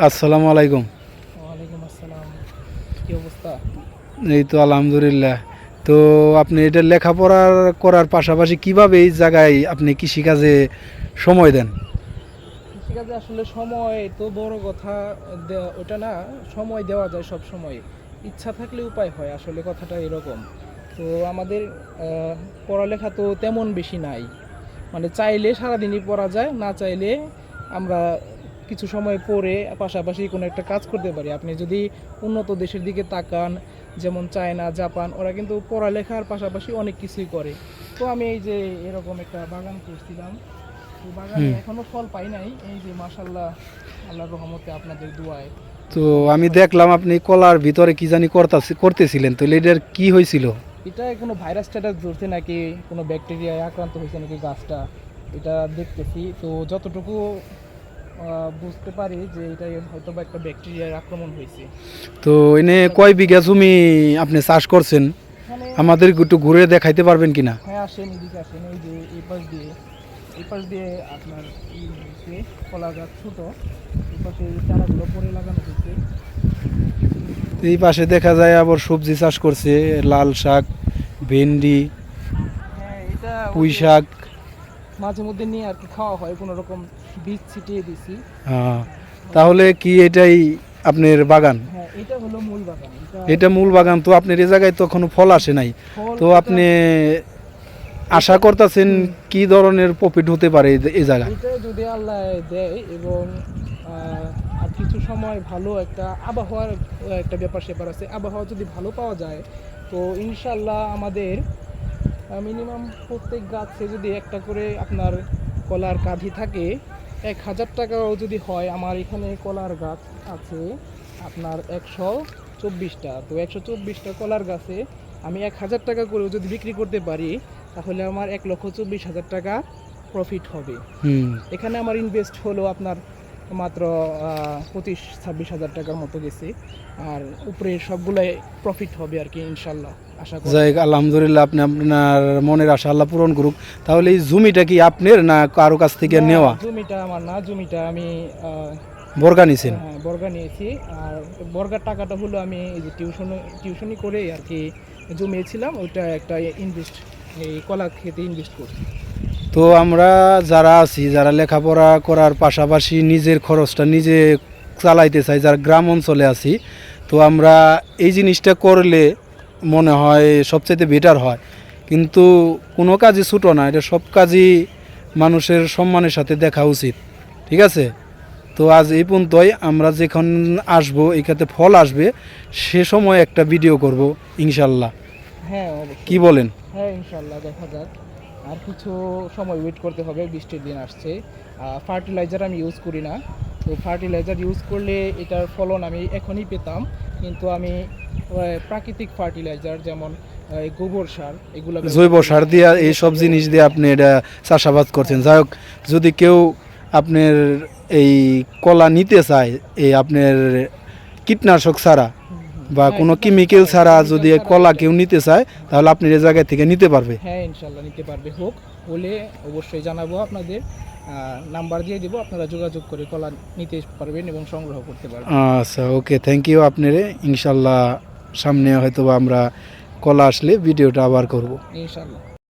আসসালামু আলাইকুম। ওয়ালাইকুম আসসালাম। কি অবস্থা? এই তো আলহামদুলিল্লাহ। তো আপনি এটা লেখাপড়ার করার পাশাপাশি কিভাবে এই জায়গায় আপনি কৃষিকাজে সময় দেন? কৃষিকাজে আসলে সময় তো বড় কথা, ওটা না। সময় দেওয়া যায় সব সময়, ইচ্ছা থাকলে উপায় হয়, আসলে কথাটা এরকম। তো আমাদের পড়ালেখা তো তেমন বেশি নাই, মানে চাইলে সারাদিনই পড়া যায়, না চাইলে আমরা কিছু সময় পড়ে পাশাপাশি কোনো একটা কাজ করতে পারি। আপনি যদি উন্নত দেশের দিকে তাকান, যেমন চায়না, জাপান, ওরা কিন্তু পড়ালেখার পাশাপাশি অনেক কিছুই করে। তো আমি এই যে এরকম একটা বাগান করছিলাম, তো বাগানে হুম। এখনো ফল পাই নাই, এই যে মাশাল্লাহ, আল্লাহর রহমতে আপনাদের দোয়ায় তো ফল আমি হয়েছে। দেখলাম আপনি কলার ভিতরে কি জানি করতেছিলেন, তো এটার কি হয়েছিল? এটা কোনো ভাইরাস টাইরাস ধরছে নাকি, কোনো ব্যাকটেরিয়ায় আক্রান্ত হয়েছে নাকি গাছটা, এটা দেখতেছি। তো যতটুকু বুঝতে পারি যে এটা হয়তো বা একটা ব্যাকটেরিয়ার আক্রমণ হয়েছে। তো এনে কয় বিঘা জমি আপনি চাষ করছেন? এখানে আমাদের একটু ঘুরে দেখাইতে পারবেন কিনা? হ্যাঁ, আসেন এদিকে আসেন, এই যে এই পাশ দিয়ে আপনার হয়েছে কলা গাছ ছোট, এই পাশে এই চারাগুলো পরে লাগানো হয়েছে। এই পাশে দেখা যায় আবার সবজি চাষ করছে, লাল শাক, ভেন্ডি, হ্যাঁ, এটা ওই পুঁই যে শাক। মাঝে মধ্যে নিয়ে আর কি খাওয়া হয়, কোনো রকম বীজ ছিটিয়ে দিছি। হ্যাঁ, তাহলে কি এটাই আপনার বাগান? হ্যাঁ, এটা হলো মূল বাগান, এটা এটা মূল বাগান। তো আপনার এই জায়গায় তো এখনো ফল আসে নাই, ফল তো এটা আপনি আশা এটা করতেছেন হুম, কি ধরনের প্রফিট হতে পারে এই জায়গায়? এটা যদি আল্লাহ দেয় এবং আর কিছু সময় ভালো একটা আবহাওয়ার একটা ব্যাপার স্যাপার আছে, আবহাওয়া যদি ভালো পাওয়া যায় তো ইনশাল্লাহ আমাদের মিনিমাম প্রত্যেক গাছে যদি একটা করে আপনার কলার কাঁধি থাকে, 1,000 টাকাও যদি হয়। আমার এখানে কলার গাছ আছে আপনার 124টা, তো 124টা কলার গাছে আমি 1,000 টাকা করেও যদি বিক্রি করতে পারি, তাহলে আমার 1,24,000 টাকা প্রফিট হবে। হুম। এখানে আমার ইনভেস্ট হলো আপনার মাত্র 25-26 হাজার টাকার মতো গেছে, আর উপরে সবগুলাই প্রফিট হবে আর কি, ইনশাল্লাহ আশা করা যাই হোক, যায়। আলহামদুলিল্লাহ, আপনি আপনার মনের আশা আল্লাহ পূরণ করুক। তাহলে এই জমিটা কি আপনার না কারো কাছ থেকে না, নেওয়া? জমিটা আমার না, জমিটা আমি বর্গা নিছেন? হ্যাঁ, বর্গা নিয়েছি। আর বর্গার টাকাটা হলো আমি এই যে টিউশনি করে আর কি জমিয়েছিলাম, ওইটা একটা ইনভেস্ট, এই কলা খেতে ইনভেস্ট করছি। তো আমরা যারা আছি, যারা লেখাপড়া করার পাশাপাশি নিজের খরচটা নিজে চালাইতে চাই, যারা গ্রাম অঞ্চলে আছি, তো আমরা এই জিনিসটা করলে মনে হয় সবচাইতে বেটার হয়। কিন্তু কোনো কাজই ছোটো না, এটা সব কাজই মানুষের সম্মানের সাথে দেখা উচিত। ঠিক আছে? তো আজ এই পর্যন্তই। আমরা যখন আসবো এখানে ফল আসবে, সে সময় একটা ভিডিও করব ইনশাল্লাহ। হ্যাঁ, কি অবশ্যই। বলেন? হ্যাঁ, ইনশাল্লাহ দেখা যাক। আর কিছু সময় ওয়েট করতে হবে, বৃষ্টির দিন আসছে। ফার্টিলাইজার আমি ইউজ করি না, তো ফার্টিলাইজার ইউজ করলে এটার ফলন আমি এখনই পেতাম, কিন্তু আমি প্রাকৃতিক ফার্টিলাইজার যেমন গোবর সার এগুলো ব্যবহার জৈব করি। সার হ্যাঁ, দিয়া জৈব এইসব সার জিনিস ব্যবহার দিয়ে করি। আপনি এটা চাষাবাদ করছেন। হ্যাঁ, যাই হোক, যদি কেউ আপনার এই কলা নিতে চায়, এই আপনার কীটনাশক ছাড়া হুম, হুম। বা হ্যাঁ, কোনো কীটনাশক কেমিক্যাল ছাড়াই, ছাড়া কেমিক্যাল যদি এই ছাড়াই কলা এটা। কেউ নিতে চায়, হ্যাঁ, তাহলে আপনি এই জায়গা থেকে নিতে পারবে। হ্যাঁ, ইনশাল্লাহ নিতে পারবে। হোক হলে অবশ্যই জানাবো আপনাদের, নাম্বার দিয়ে দেবো, আপনারা যোগাযোগ করে কলা নিতে পারবেন এবং সংগ্রহ করতে পারবেন। আচ্ছা, ওকে, থ্যাংক ইউ আপনারে। ইনশাল্লাহ সামনে হয়তো বা আমরা কলা আসলে ভিডিওটা আবার করব। ইনশাল্লাহ।